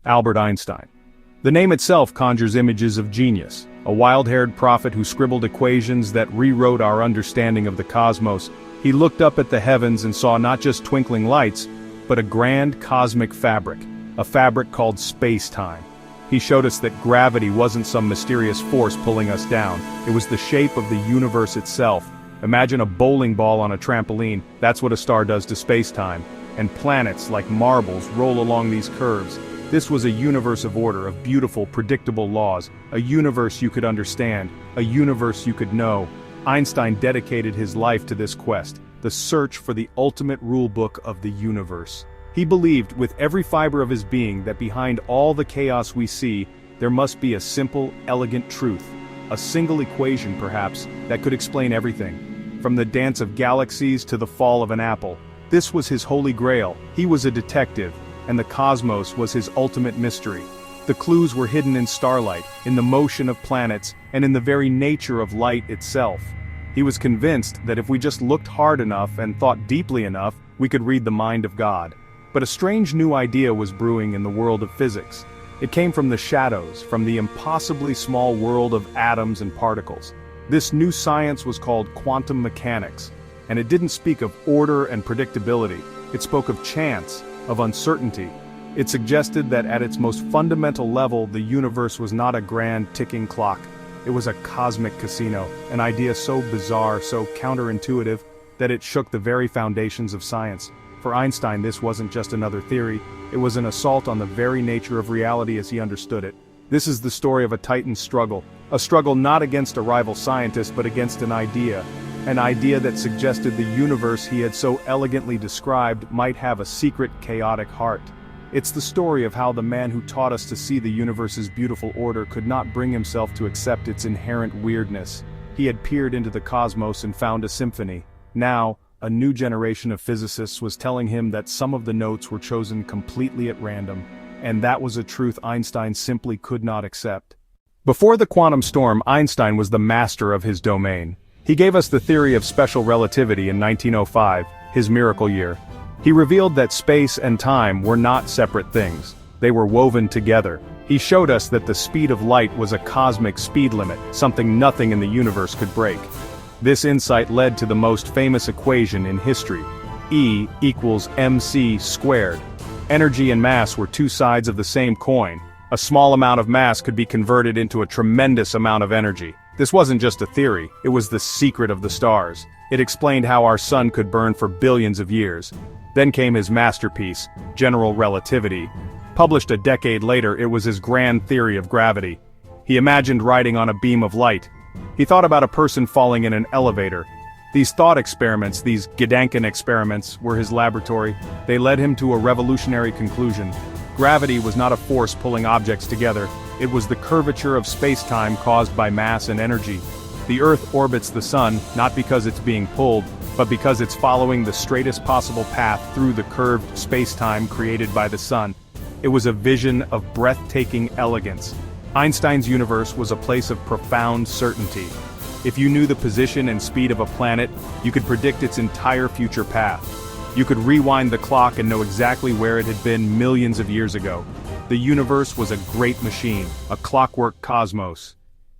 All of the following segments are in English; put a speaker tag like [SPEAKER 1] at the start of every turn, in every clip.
[SPEAKER 1] Albert Einstein. The name itself conjures images of genius, a wild-haired prophet who scribbled equations that rewrote our understanding of the cosmos. He looked up at the heavens and saw not just twinkling lights, but a grand cosmic fabric, a fabric called space-time. He showed us that gravity wasn't some mysterious force pulling us down, it was the shape of the universe itself. Imagine a bowling ball on a trampoline, that's what a star does to space-time. And planets, like marbles, roll along these curves. This was a universe of order, of beautiful, predictable laws, a universe you could understand, a universe you could know. Einstein dedicated his life to this quest, the search for the ultimate rulebook of the universe. He believed with every fiber of his being that behind all the chaos we see, there must be a simple, elegant truth. A single equation, perhaps, that could explain everything. From the dance of galaxies to the fall of an apple. This was his holy grail. He was a detective, and the cosmos was his ultimate mystery. The clues were hidden in starlight, in the motion of planets, and in the very nature of light itself. He was convinced that if we just looked hard enough and thought deeply enough, we could read the mind of God. But a strange new idea was brewing in the world of physics. It came from the shadows, from the impossibly small world of atoms and particles. This new science was called quantum mechanics, and it didn't speak of order and predictability. It spoke of chance, of uncertainty. It suggested that at its most fundamental level, the universe was not a grand ticking clock. It was a cosmic casino, an idea so bizarre, so counterintuitive, that it shook the very foundations of science. For Einstein, this wasn't just another theory, it was an assault on the very nature of reality as he understood it. This is the story of a titan struggle, a struggle not against a rival scientist but against an idea that suggested the universe he had so elegantly described might have a secret, chaotic heart. It's the story of how the man who taught us to see the universe's beautiful order could not bring himself to accept its inherent weirdness. He had peered into the cosmos and found a symphony. Now, a new generation of physicists was telling him that some of the notes were chosen completely at random, and that was a truth Einstein simply could not accept. Before the quantum storm, Einstein was the master of his domain. He gave us the theory of special relativity in 1905, his miracle year. He revealed that space and time were not separate things. They were woven together. He showed us that the speed of light was a cosmic speed limit, something nothing in the universe could break. This insight led to the most famous equation in history, E equals mc squared. Energy and mass were two sides of the same coin. A small amount of mass could be converted into a tremendous amount of energy. This wasn't just a theory, it was the secret of the stars. It explained how our sun could burn for billions of years. Then came his masterpiece, general relativity. Published a decade later, it was his grand theory of gravity. He imagined riding on a beam of light. He thought about a person falling in an elevator. These thought experiments, these Gedanken experiments, were his laboratory. They led him to a revolutionary conclusion. Gravity was not a force pulling objects together. It was the curvature of space-time caused by mass and energy. The Earth orbits the sun, not because it's being pulled, but because it's following the straightest possible path through the curved space-time created by the sun. It was a vision of breathtaking elegance. Einstein's universe was a place of profound certainty. If you knew the position and speed of a planet, you could predict its entire future path. You could rewind the clock and know exactly where it had been millions of years ago. The universe was a great machine, a clockwork cosmos.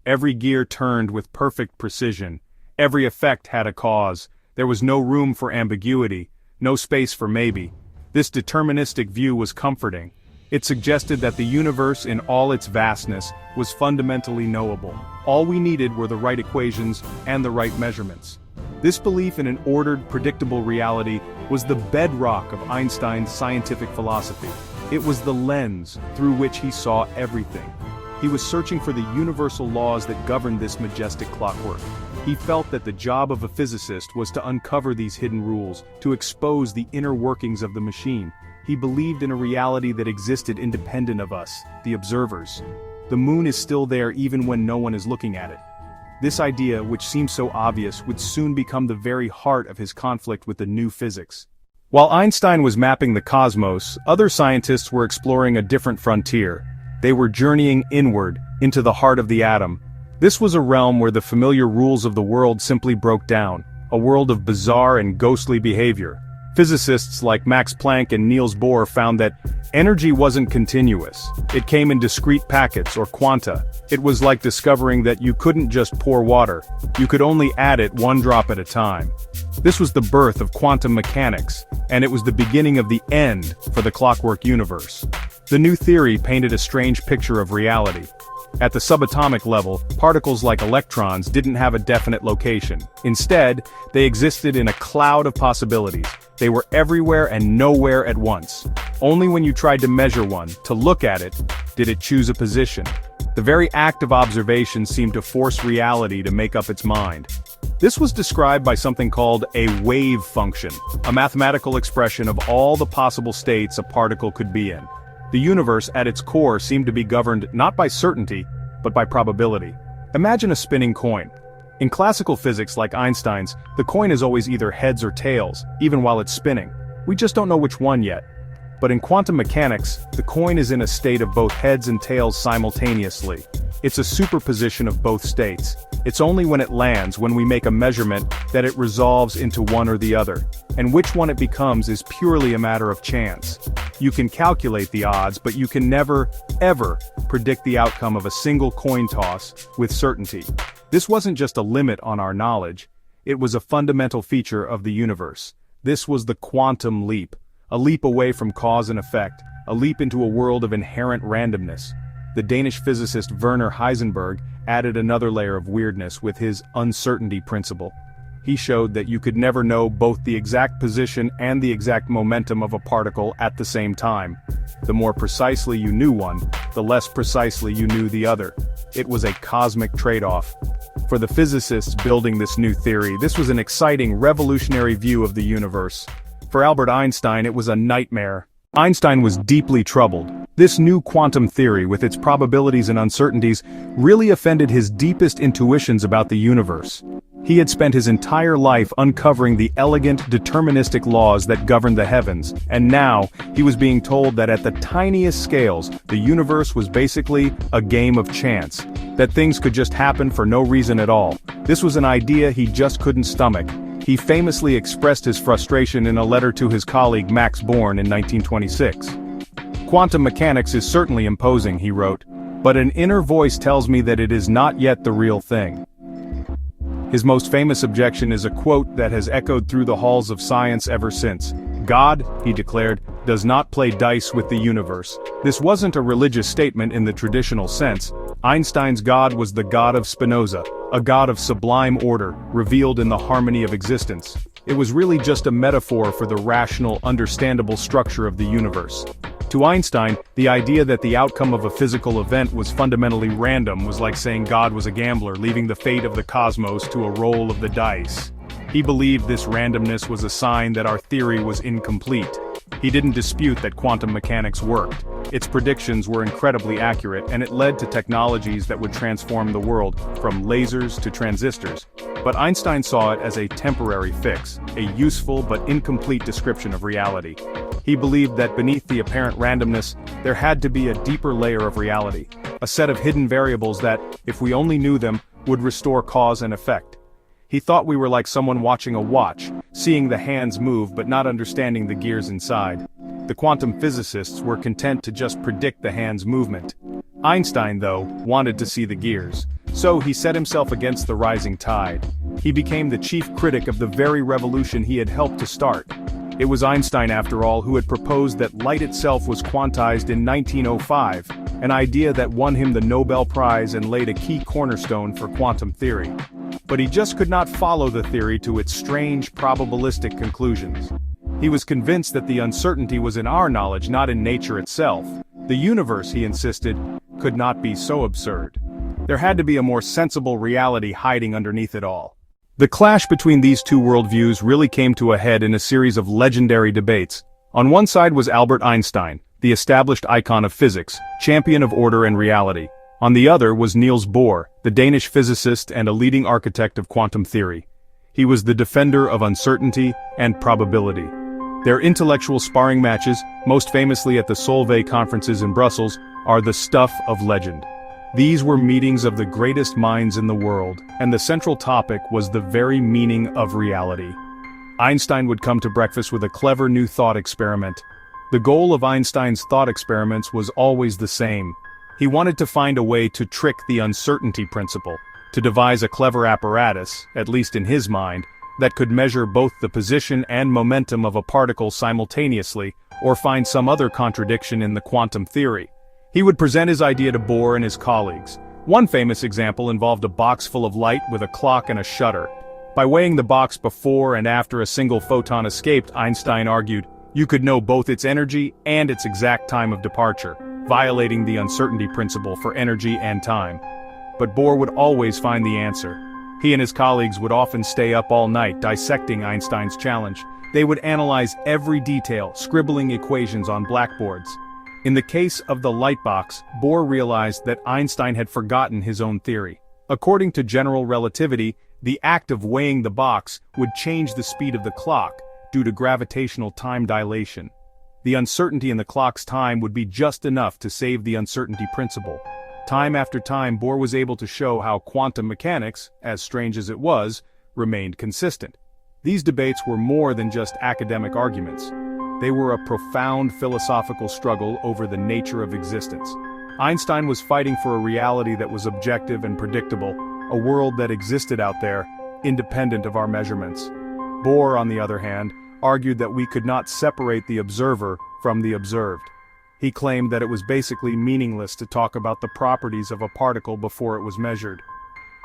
[SPEAKER 1] Every gear turned with perfect precision. Every effect had a cause. There was no room for ambiguity, no space for maybe. This deterministic view was comforting. It suggested that the universe in all its vastness was fundamentally knowable. All we needed were the right equations and the right measurements. This belief in an ordered, predictable reality was the bedrock of Einstein's scientific philosophy. It was the lens through which he saw everything. He was searching for the universal laws that governed this majestic clockwork. He felt that the job of a physicist was to uncover these hidden rules, to expose the inner workings of the machine. He believed in a reality that existed independent of us, the observers. The moon is still there even when no one is looking at it. This idea, which seemed so obvious, would soon become the very heart of his conflict with the new physics. While Einstein was mapping the cosmos, other scientists were exploring a different frontier. They were journeying inward, into the heart of the atom. This was a realm where the familiar rules of the world simply broke down, a world of bizarre and ghostly behavior. Physicists like Max Planck and Niels Bohr found that energy wasn't continuous. It came in discrete packets or quanta. It was like discovering that you couldn't just pour water, you could only add it one drop at a time. This was the birth of quantum mechanics, and it was the beginning of the end for the clockwork universe. The new theory painted a strange picture of reality. At the subatomic level, particles like electrons didn't have a definite location. Instead, they existed in a cloud of possibilities. They were everywhere and nowhere at once. Only when you tried to measure one, to look at it, did it choose a position. The very act of observation seemed to force reality to make up its mind. This was described by something called a wave function, a mathematical expression of all the possible states a particle could be in. The universe at its core seemed to be governed not by certainty, but by probability. Imagine a spinning coin. In classical physics like Einstein's, the coin is always either heads or tails, even while it's spinning. We just don't know which one yet. But in quantum mechanics, the coin is in a state of both heads and tails simultaneously. It's a superposition of both states. It's only when it lands, when we make a measurement, that it resolves into one or the other. And which one it becomes is purely a matter of chance. You can calculate the odds, but you can never, ever, predict the outcome of a single coin toss with certainty. This wasn't just a limit on our knowledge, it was a fundamental feature of the universe. This was the quantum leap. A leap away from cause and effect, a leap into a world of inherent randomness. The Danish physicist Werner Heisenberg added another layer of weirdness with his uncertainty principle. He showed that you could never know both the exact position and the exact momentum of a particle at the same time. The more precisely you knew one, the less precisely you knew the other. It was a cosmic trade-off. For the physicists building this new theory, this was an exciting, revolutionary view of the universe. For Albert Einstein, it was a nightmare. Einstein was deeply troubled. This new quantum theory, with its probabilities and uncertainties, really offended his deepest intuitions about the universe. He had spent his entire life uncovering the elegant, deterministic laws that govern the heavens, and now, he was being told that at the tiniest scales, the universe was basically a game of chance, that things could just happen for no reason at all. This was an idea he just couldn't stomach. He famously expressed his frustration in a letter to his colleague Max Born in 1926. "Quantum mechanics is certainly imposing," he wrote, "but an inner voice tells me that it is not yet the real thing." His most famous objection is a quote that has echoed through the halls of science ever since. "God," he declared, "does not play dice with the universe." This wasn't a religious statement in the traditional sense. Einstein's God was the God of Spinoza, a God of sublime order, revealed in the harmony of existence. It was really just a metaphor for the rational, understandable structure of the universe. To Einstein, the idea that the outcome of a physical event was fundamentally random was like saying God was a gambler, leaving the fate of the cosmos to a roll of the dice. He believed this randomness was a sign that our theory was incomplete. He didn't dispute that quantum mechanics worked. Its predictions were incredibly accurate, and it led to technologies that would transform the world, from lasers to transistors. But Einstein saw it as a temporary fix, a useful but incomplete description of reality. He believed that beneath the apparent randomness, there had to be a deeper layer of reality, a set of hidden variables that, if we only knew them, would restore cause and effect. He thought we were like someone watching a watch, seeing the hands move but not understanding the gears inside. The quantum physicists were content to just predict the hands' movement. Einstein, though, wanted to see the gears. So he set himself against the rising tide. He became the chief critic of the very revolution he had helped to start. It was Einstein, after all, who had proposed that light itself was quantized in 1905, an idea that won him the Nobel Prize and laid a key cornerstone for quantum theory. But he just could not follow the theory to its strange, probabilistic conclusions. He was convinced that the uncertainty was in our knowledge, not in nature itself. The universe, he insisted, could not be so absurd. There had to be a more sensible reality hiding underneath it all. The clash between these two worldviews really came to a head in a series of legendary debates. On one side was Albert Einstein, the established icon of physics, champion of order and reality. On the other was Niels Bohr, the Danish physicist and a leading architect of quantum theory. He was the defender of uncertainty and probability. Their intellectual sparring matches, most famously at the Solvay conferences in Brussels, are the stuff of legend. These were meetings of the greatest minds in the world, and the central topic was the very meaning of reality. Einstein would come to breakfast with a clever new thought experiment. The goal of Einstein's thought experiments was always the same. He wanted to find a way to trick the uncertainty principle, to devise a clever apparatus, at least in his mind, that could measure both the position and momentum of a particle simultaneously, or find some other contradiction in the quantum theory. He would present his idea to Bohr and his colleagues. One famous example involved a box full of light with a clock and a shutter. By weighing the box before and after a single photon escaped, Einstein argued, you could know both its energy and its exact time of departure, violating the uncertainty principle for energy and time. But Bohr would always find the answer. He and his colleagues would often stay up all night dissecting Einstein's challenge. They would analyze every detail, scribbling equations on blackboards. In the case of the light box, Bohr realized that Einstein had forgotten his own theory. According to general relativity, the act of weighing the box would change the speed of the clock due to gravitational time dilation. The uncertainty in the clock's time would be just enough to save the uncertainty principle. Time after time, Bohr was able to show how quantum mechanics, as strange as it was, remained consistent. These debates were more than just academic arguments. They were a profound philosophical struggle over the nature of existence. Einstein was fighting for a reality that was objective and predictable, a world that existed out there, independent of our measurements. Bohr, on the other hand, argued that we could not separate the observer from the observed. He claimed that it was basically meaningless to talk about the properties of a particle before it was measured.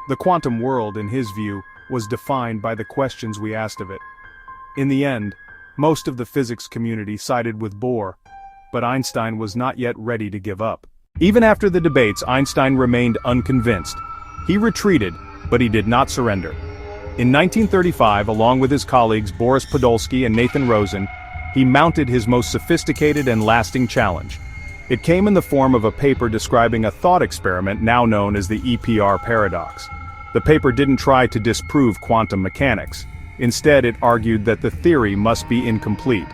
[SPEAKER 1] The quantum world, in his view, was defined by the questions we asked of it. In the end, most of the physics community sided with Bohr, but Einstein was not yet ready to give up. Even after the debates, Einstein remained unconvinced. He retreated, but he did not surrender. In 1935, along with his colleagues Boris Podolsky and Nathan Rosen, he mounted his most sophisticated and lasting challenge. It came in the form of a paper describing a thought experiment now known as the EPR paradox. The paper didn't try to disprove quantum mechanics. Instead, it argued that the theory must be incomplete.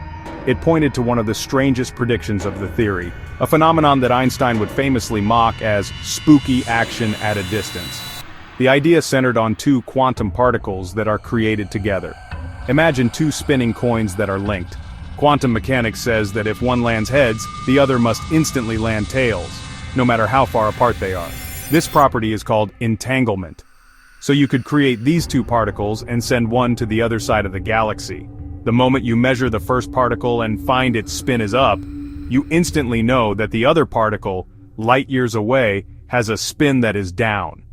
[SPEAKER 1] It pointed to one of the strangest predictions of the theory, a phenomenon that Einstein would famously mock as spooky action at a distance. The idea centered on two quantum particles that are created together. Imagine two spinning coins that are linked. Quantum mechanics says that if one lands heads, the other must instantly land tails, no matter how far apart they are. This property is called entanglement. So you could create these two particles and send one to the other side of the galaxy. The moment you measure the first particle and find its spin is up, you instantly know that the other particle, light years away, has a spin that is down.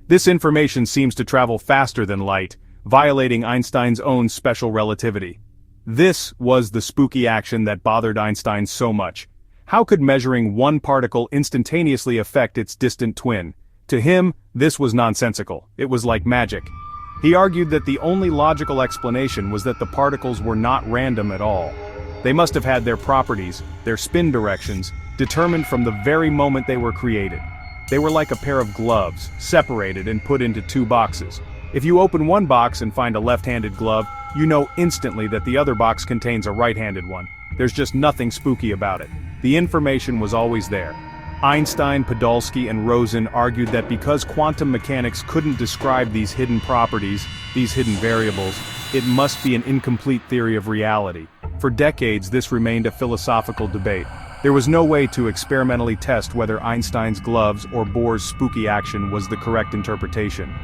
[SPEAKER 1] This information seems to travel faster than light, violating Einstein's own special relativity. This was the spooky action that bothered Einstein so much. How could measuring one particle instantaneously affect its distant twin? To him, this was nonsensical. It was like magic. He argued that the only logical explanation was that the particles were not random at all. They must have had their properties, their spin directions, determined from the very moment they were created. They were like a pair of gloves, separated and put into two boxes. If you open one box and find a left-handed glove, you know instantly that the other box contains a right-handed one. There's just nothing spooky about it. The information was always there. Einstein, Podolsky, and Rosen argued that because quantum mechanics couldn't describe these hidden properties, these hidden variables, it must be an incomplete theory of reality. For decades, this remained a philosophical debate. There was no way to experimentally test whether Einstein's gloves or Bohr's spooky action was the correct interpretation.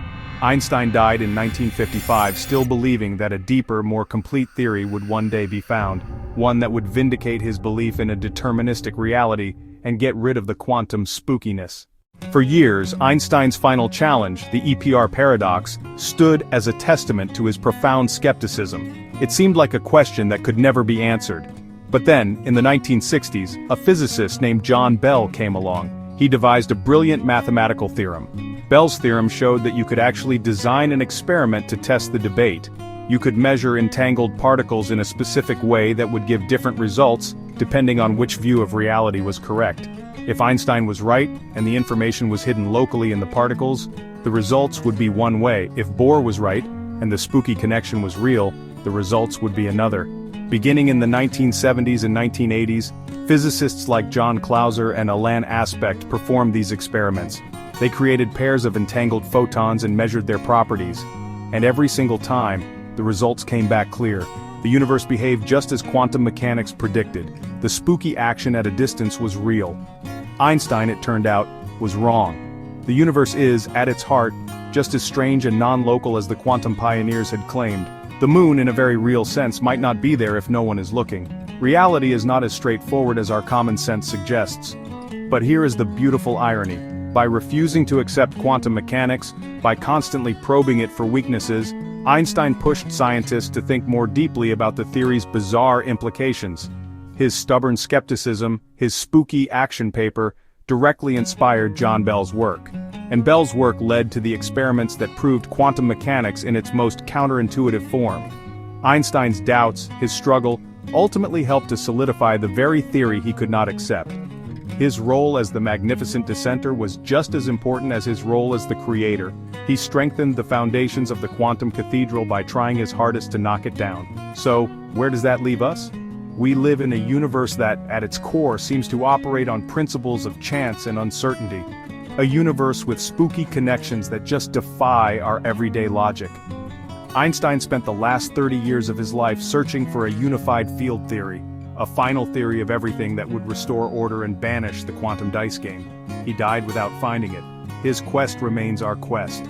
[SPEAKER 1] Einstein died in 1955 still believing that a deeper, more complete theory would one day be found, one that would vindicate his belief in a deterministic reality and get rid of the quantum spookiness. For years, Einstein's final challenge, the EPR paradox, stood as a testament to his profound skepticism. It seemed like a question that could never be answered. But then, in the 1960s, a physicist named John Bell came along. He devised a brilliant mathematical theorem. Bell's theorem showed that you could actually design an experiment to test the debate. You could measure entangled particles in a specific way that would give different results, depending on which view of reality was correct. If Einstein was right, and the information was hidden locally in the particles, the results would be one way. If Bohr was right, and the spooky connection was real, the results would be another. Beginning in the 1970s and 1980s, physicists like John Clauser and Alain Aspect performed these experiments. They created pairs of entangled photons and measured their properties. And every single time, the results came back clear. The universe behaved just as quantum mechanics predicted. The spooky action at a distance was real. Einstein, it turned out, was wrong. The universe is, at its heart, just as strange and non-local as the quantum pioneers had claimed. The moon, in a very real sense, might not be there if no one is looking. Reality is not as straightforward as our common sense suggests. But here is the beautiful irony. By refusing to accept quantum mechanics, by constantly probing it for weaknesses, Einstein pushed scientists to think more deeply about the theory's bizarre implications. His stubborn skepticism, his spooky action paper, directly inspired John Bell's work. And Bell's work led to the experiments that proved quantum mechanics in its most counterintuitive form. Einstein's doubts, his struggle, ultimately helped to solidify the very theory he could not accept. His role as the magnificent dissenter was just as important as his role as the creator. He strengthened the foundations of the quantum cathedral by trying his hardest to knock it down. So, where does that leave us? We live in a universe that, at its core, seems to operate on principles of chance and uncertainty. A universe with spooky connections that just defy our everyday logic. Einstein spent the last 30 years of his life searching for a unified field theory, a final theory of everything that would restore order and banish the quantum dice game. He died without finding it. His quest remains our quest.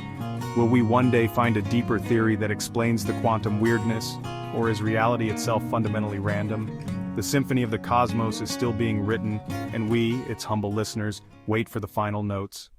[SPEAKER 1] Will we one day find a deeper theory that explains the quantum weirdness, or is reality itself fundamentally random? The symphony of the cosmos is still being written, and we, its humble listeners, wait for the final notes.